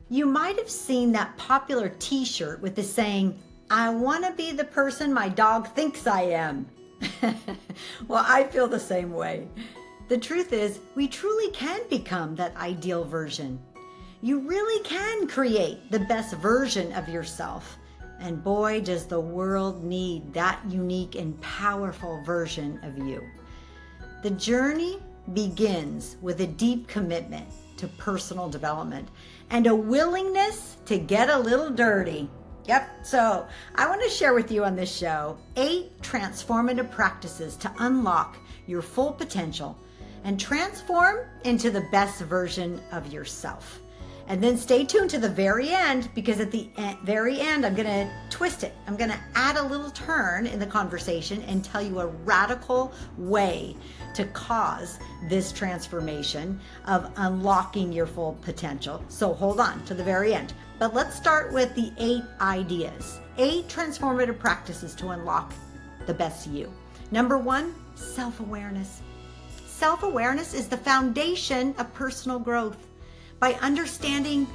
You might have seen that popular t-shirt with the saying, "I want to be the person my dog thinks I am." Well, I feel the same way. The truth is, we truly can become that ideal version. You really can create the best version of yourself. And boy, does the world need that unique and powerful version of you. The journey begins with a deep commitment to personal development and a willingness to get a little dirty. Yep, so I want to share with you on this show 8 transformative practices to unlock your full potential and transform into the best version of yourself. And then stay tuned to the very end, because at the very end, I'm going to twist it. I'm going to add a little turn in the conversation and tell you a radical way to cause this transformation of unlocking your full potential. So hold on to the very end. But let's start with the 8 ideas, 8 transformative practices to unlock the best you. Number 1, self-awareness. Self-awareness is the foundation of personal growth. By understanding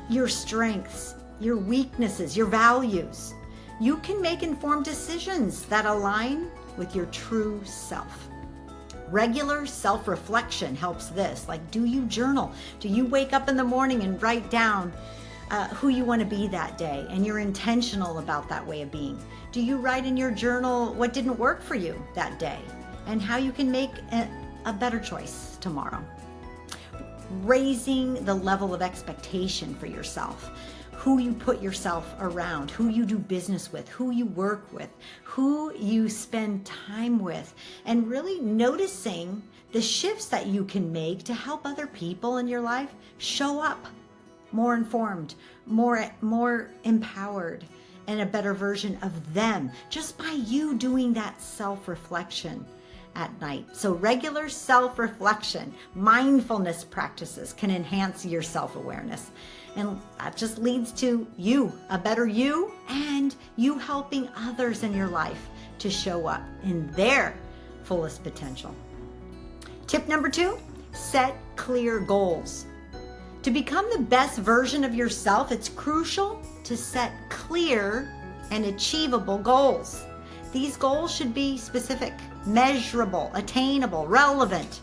your strengths, your weaknesses, your values, you can make informed decisions that align with your true self. Regular self-reflection helps this. Like, do you journal? Do you wake up in the morning and write down who you want to be that day, and you're intentional about that way of being? Do you write in your journal what didn't work for you that day and how you can make a better choice tomorrow? Raising the level of expectation for yourself, who you put yourself around, who you do business with, who you work with, who you spend time with, and really noticing the shifts that you can make to help other people in your life show up more informed, more empowered, and a better version of them, just by you doing that self-reflection at night. So regular self-reflection, mindfulness practices can enhance your self-awareness. And that just leads to you, a better you, and you helping others in your life to show up in their fullest potential. Tip number 2, set clear goals. To become the best version of yourself, it's crucial to set clear and achievable goals. These goals should be specific, measurable, attainable, relevant,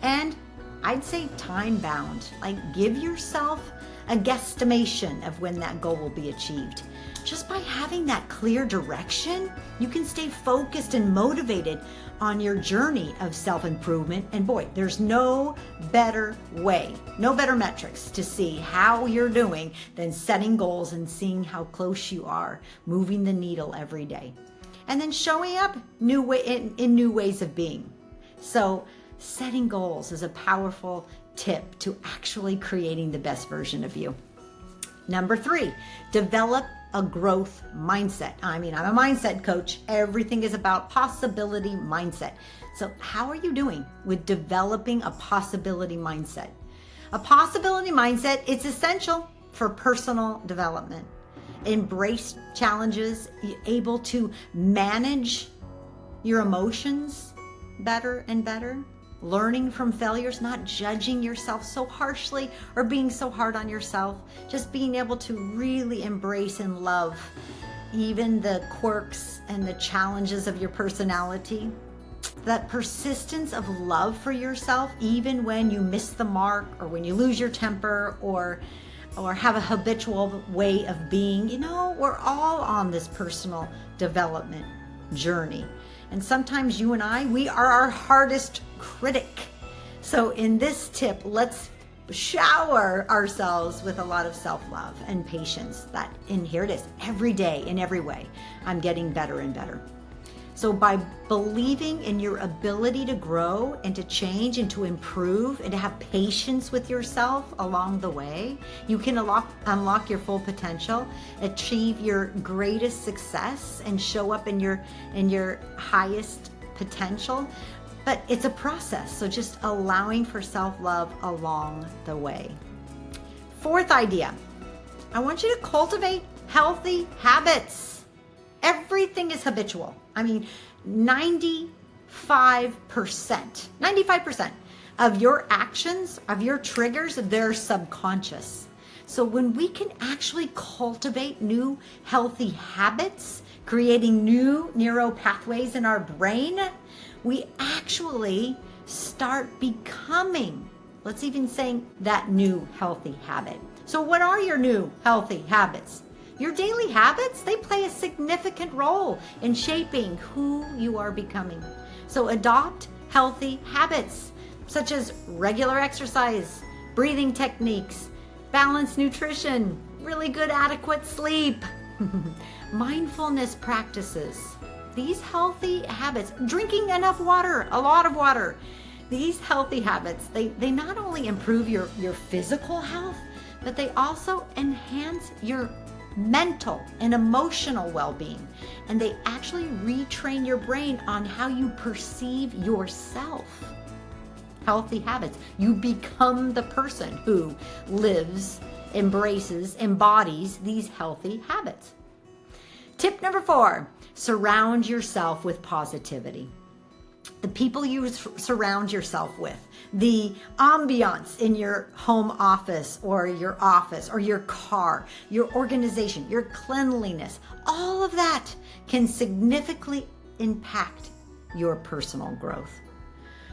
and I'd say time-bound. Like, give yourself a guesstimation of when that goal will be achieved. Just by having that clear direction, you can stay focused and motivated on your journey of self-improvement. And boy, there's no better way, no better metrics to see how you're doing than setting goals and seeing how close you are, moving the needle every day. And then showing up in new ways of being. So setting goals is a powerful tip to actually creating the best version of you. Number 3, develop a growth mindset. I'm a mindset coach. Everything is about possibility mindset. So how are you doing with developing a possibility mindset? A possibility mindset, it's essential for personal development. Embrace challenges, able to manage your emotions better and better, learning from failures, not judging yourself so harshly or being so hard on yourself, just being able to really embrace and love even the quirks and the challenges of your personality. That persistence of love for yourself, even when you miss the mark or when you lose your temper or have a habitual way of being. We're all on this personal development journey. And sometimes you and I, we are our hardest critic. So in this tip, let's shower ourselves with a lot of self-love and patience. And here it is, every day, in every way, I'm getting better and better. So by believing in your ability to grow and to change and to improve and to have patience with yourself along the way, you can unlock your full potential, achieve your greatest success, and show up in your highest potential. But it's a process, so just allowing for self-love along the way. 4th idea, I want you to cultivate healthy habits. Everything is habitual. 95% of your actions, of your triggers, they're subconscious. So when we can actually cultivate new healthy habits, creating new neural pathways in our brain, we actually start becoming, let's even say, that new healthy habit. So what are your new healthy habits? Your daily habits, they play a significant role in shaping who you are becoming. So adopt healthy habits such as regular exercise, breathing techniques, balanced nutrition, really good adequate sleep, mindfulness practices. These healthy habits, drinking enough water, a lot of water. These healthy habits, they not only improve your physical health, but they also enhance your mental and emotional well-being. And they actually retrain your brain on how you perceive yourself. Healthy habits. You become the person who lives, embraces, embodies these healthy habits. Tip number 4, surround yourself with positivity. The people you surround yourself with, the ambiance in your home office or your car, your organization, your cleanliness, all of that can significantly impact your personal growth.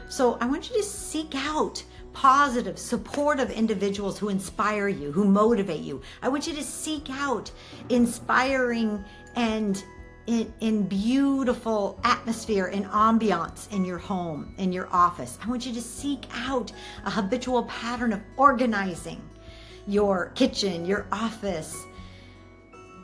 So I want you to seek out positive, supportive individuals who inspire you, who motivate you. I want you to seek out inspiring and in beautiful atmosphere and ambiance in your home, in your office. I want you to seek out a habitual pattern of organizing your kitchen, your office,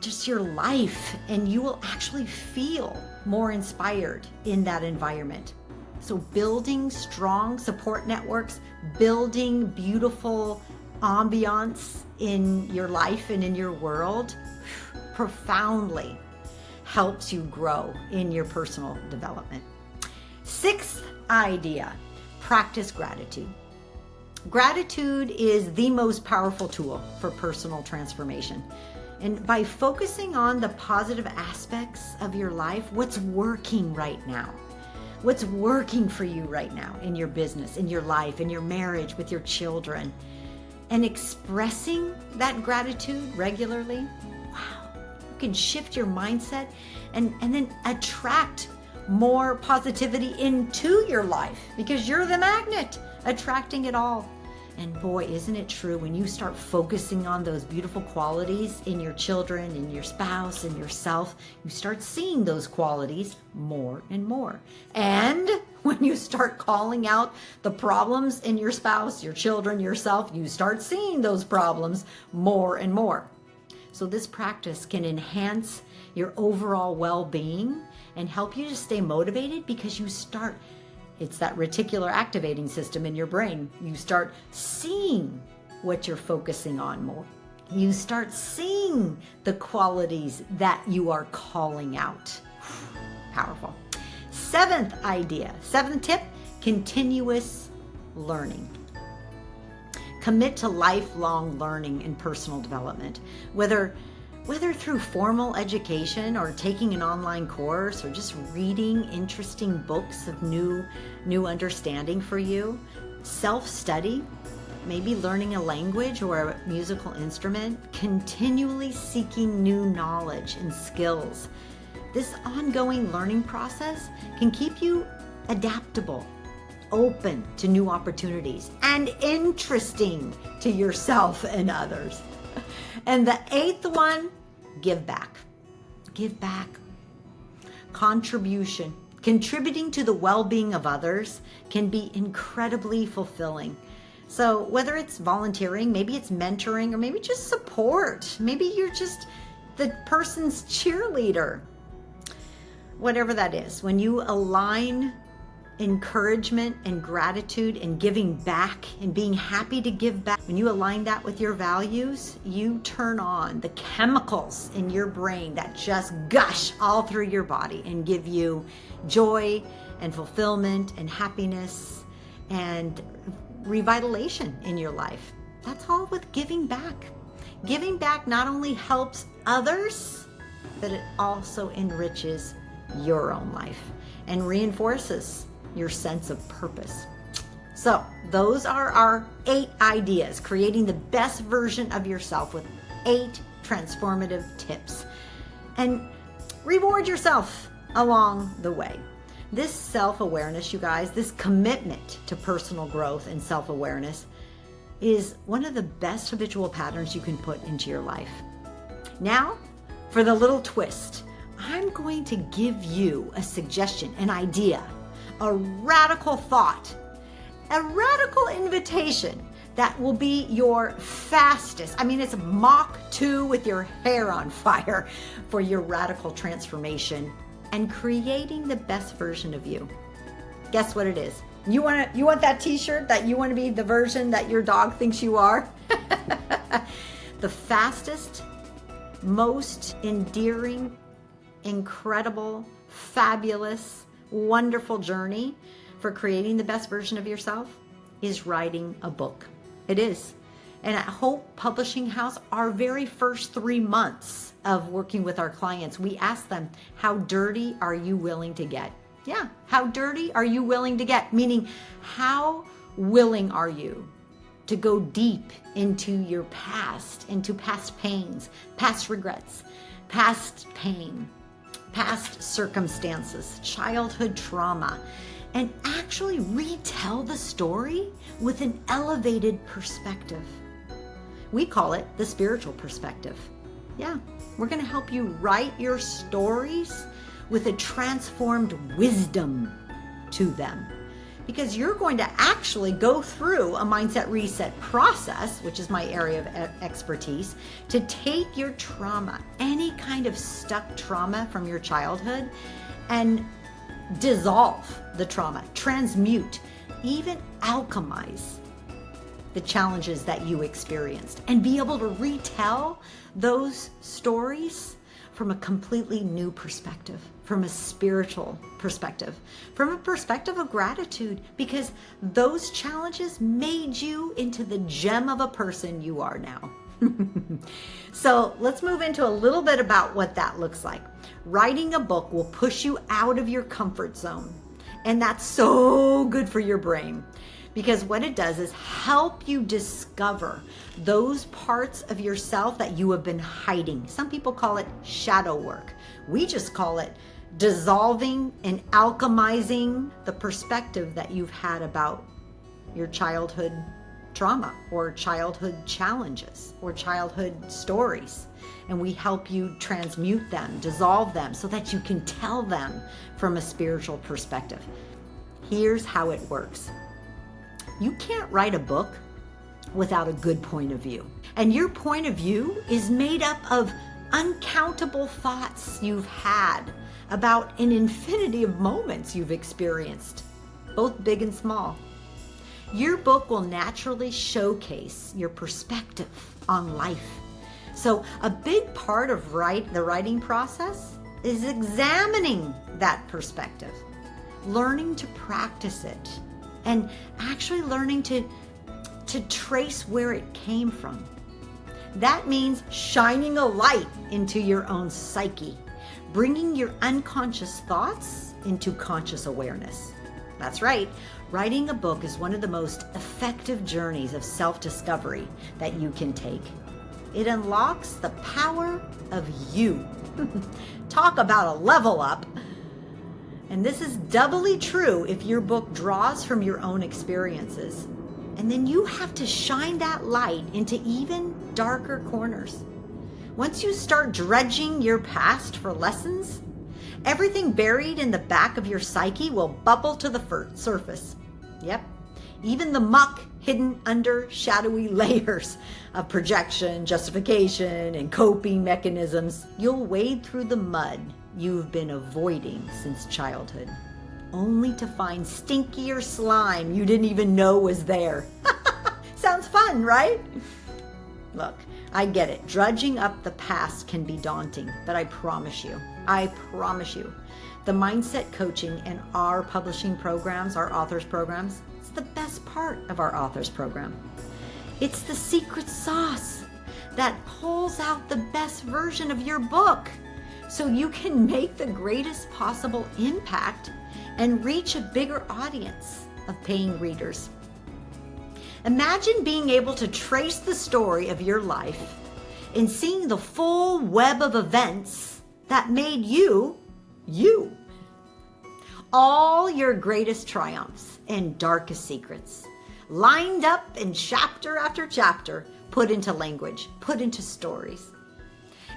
just your life, and you will actually feel more inspired in that environment. So building strong support networks, building beautiful ambiance in your life and in your world profoundly helps you grow in your personal development. 6th idea, practice gratitude. Gratitude is the most powerful tool for personal transformation. And by focusing on the positive aspects of your life, what's working right now, what's working for you right now in your business, in your life, in your marriage, with your children, and expressing that gratitude regularly, wow, you can shift your mindset and then attract more positivity into your life because you're the magnet attracting it all. And boy, isn't it true, when you start focusing on those beautiful qualities in your children, in your spouse, in yourself, you start seeing those qualities more and more. And when you start calling out the problems in your spouse, your children, yourself, you start seeing those problems more and more. So this practice can enhance your overall well-being and help you to stay motivated because it's that reticular activating system in your brain. You start seeing what you're focusing on more. You start seeing the qualities that you are calling out. Powerful. 7th tip, continuous learning. Commit to lifelong learning and personal development. Whether through formal education or taking an online course or just reading interesting books of new understanding for you, self-study, maybe learning a language or a musical instrument, continually seeking new knowledge and skills. This ongoing learning process can keep you adaptable, open to new opportunities, and interesting to yourself and others. And the 8th one, give back. Give back. Contribution. Contributing to the well-being of others can be incredibly fulfilling. So whether it's volunteering, maybe it's mentoring, or maybe just support. Maybe you're just the person's cheerleader. Whatever that is, when you align encouragement and gratitude and giving back and being happy to give back, when you align that with your values, you turn on the chemicals in your brain that just gush all through your body and give you joy and fulfillment and happiness and revitalization in your life. That's all with giving back. Giving back not only helps others, but it also enriches your own life and reinforces your sense of purpose. So So those are our 8 ideas, creating the best version of yourself with 8 transformative tips. And reward yourself along the way. This self-awareness, you guys, this commitment to personal growth and self-awareness is one of the best habitual patterns you can put into your life. Now, for the little twist, I'm going to give you a suggestion, an idea, a radical thought, a radical invitation that will be your fastest. I mean, it's Mach 2 with your hair on fire for your radical transformation and creating the best version of you. Guess what it is? You want that t-shirt that you want to be the version that your dog thinks you are? The fastest, most endearing, incredible, fabulous, wonderful journey for creating the best version of yourself is writing a book. It is. And at Hope Publishing House, our very first 3 months of working with our clients, we ask them, how dirty are you willing to get? Yeah, how dirty are you willing to get? Meaning, how willing are you to go deep into your past, into past pains, past regrets, past pain, past circumstances, childhood trauma, and actually retell the story with an elevated perspective. We call it the spiritual perspective. Yeah, we're going to help you write your stories with a transformed wisdom to them. Because you're going to actually go through a mindset reset process, which is my area of expertise, to take your trauma, any kind of stuck trauma from your childhood, and dissolve the trauma, transmute, even alchemize the challenges that you experienced, and be able to retell those stories from a completely new perspective, from a spiritual perspective, from a perspective of gratitude, because those challenges made you into the gem of a person you are now. So let's move into a little bit about what that looks like. Writing a book will push you out of your comfort zone. And that's so good for your brain, because what it does is help you discover those parts of yourself that you have been hiding. Some people call it shadow work. We just call it dissolving and alchemizing the perspective that you've had about your childhood trauma or childhood challenges or childhood stories. And we help you transmute them, dissolve them, so that you can tell them from a spiritual perspective. Here's how it works. You can't write a book without a good point of view. And your point of view is made up of uncountable thoughts you've had about an infinity of moments you've experienced, both big and small. Your book will naturally showcase your perspective on life. So a big part of the writing process is examining that perspective, learning to practice it, and actually learning to trace where it came from. That means shining a light into your own psyche, bringing your unconscious thoughts into conscious awareness. That's right. Writing a book is one of the most effective journeys of self-discovery that you can take. It unlocks the power of you. Talk about a level up. And this is doubly true if your book draws from your own experiences. And then you have to shine that light into even darker corners. Once you start dredging your past for lessons, everything buried in the back of your psyche will bubble to the surface. Yep, even the muck hidden under shadowy layers of projection, justification, and coping mechanisms. You'll wade through the mud you've been avoiding since childhood, only to find stinkier slime you didn't even know was there. Sounds fun, right? Look, I get it. Drudging up the past can be daunting, but I promise you, the mindset coaching and our publishing programs, our authors programs, it's the best part of our authors program. It's the secret sauce that pulls out the best version of your book so you can make the greatest possible impact and reach a bigger audience of paying readers. Imagine being able to trace the story of your life and seeing the full web of events that made you, you. All your greatest triumphs and darkest secrets, lined up in chapter after chapter, put into language, put into stories.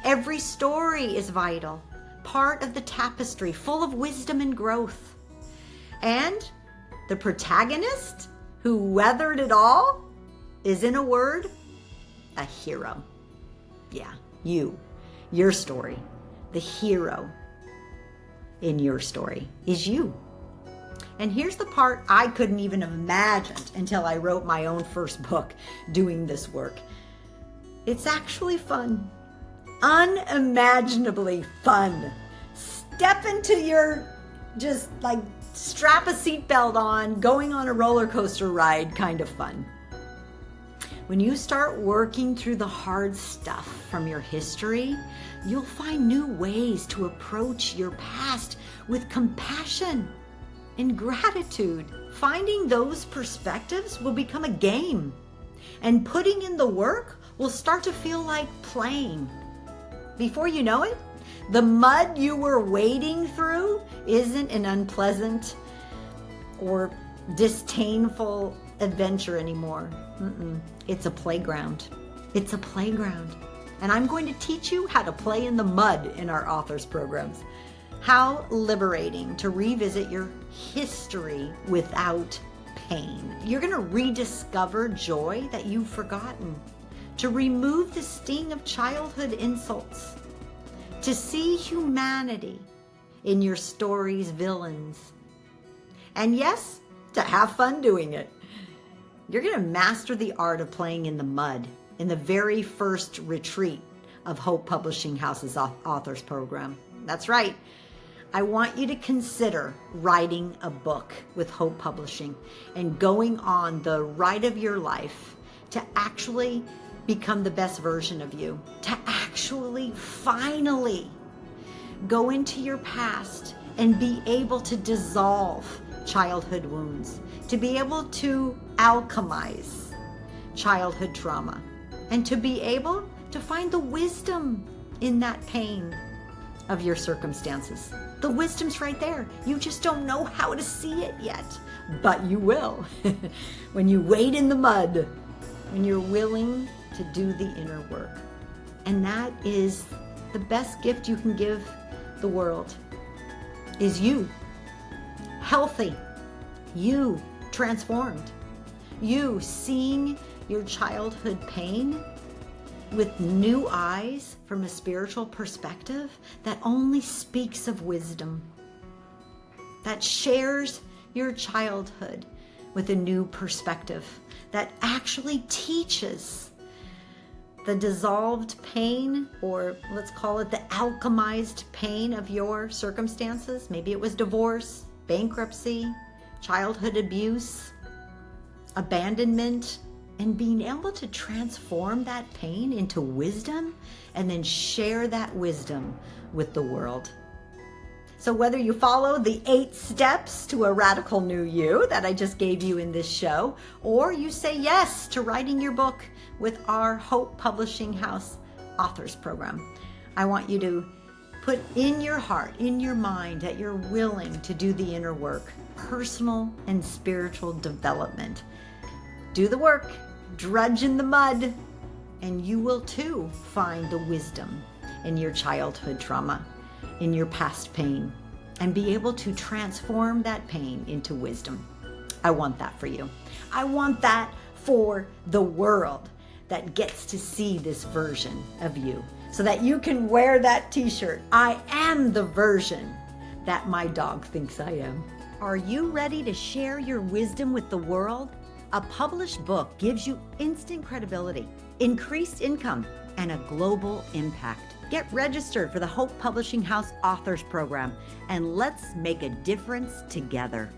Every story is vital, part of the tapestry, full of wisdom and growth. And the protagonist who weathered it all is, in a word, a hero. Yeah, your story, the hero in your story is you. And here's the part I couldn't even have imagined until I wrote my own first book doing this work. It's actually fun, unimaginably fun. Step into your, just like strap a seatbelt on, going on a roller coaster ride kind of fun. When you start working through the hard stuff from your history, you'll find new ways to approach your past with compassion and gratitude. Finding those perspectives will become a game, and putting in the work will start to feel like playing. Before you know it, the mud you were wading through isn't an unpleasant or disdainful adventure anymore. It's a playground. It's a playground. And I'm going to teach you how to play in the mud in our authors programs. How liberating to revisit your history without pain. You're going to rediscover joy that you've forgotten, to remove the sting of childhood insults, to see humanity in your story's villains, and yes, to have fun doing it. You're going to master the art of playing in the mud in the very first retreat of Hope Publishing House's authors program. That's right. I want you to consider writing a book with Hope Publishing and going on the ride of your life to actually become the best version of you, to actually finally go into your past and be able to dissolve childhood wounds, to be able to alchemize childhood trauma, and to be able to find the wisdom in that pain of your circumstances. The wisdom's right there. You just don't know how to see it yet, but you will when you wade in the mud, when you're willing to do the inner work. And that is the best gift you can give the world, is you, healthy, you transformed, you seeing your childhood pain with new eyes from a spiritual perspective that only speaks of wisdom, that shares your childhood with a new perspective, that actually teaches the dissolved pain, or let's call it the alchemized pain of your circumstances. Maybe it was divorce, bankruptcy, childhood abuse, abandonment, and being able to transform that pain into wisdom and then share that wisdom with the world. So whether you follow the 8 steps to a radical new you that I just gave you in this show, or you say yes to writing your book with our Hope Publishing House authors program, I want you to put in your heart, in your mind, that you're willing to do the inner work, personal and spiritual development. Do the work, drudge in the mud, and you will too find the wisdom in your childhood trauma, in your past pain, and be able to transform that pain into wisdom. I want that for you. I want that for the world that gets to see this version of you, so that you can wear that t-shirt. I am the version that my dog thinks I am. Are you ready to share your wisdom with the world? A published book gives you instant credibility, increased income, and a global impact. Get registered for the Hope Publishing House Authors Program, and let's make a difference together.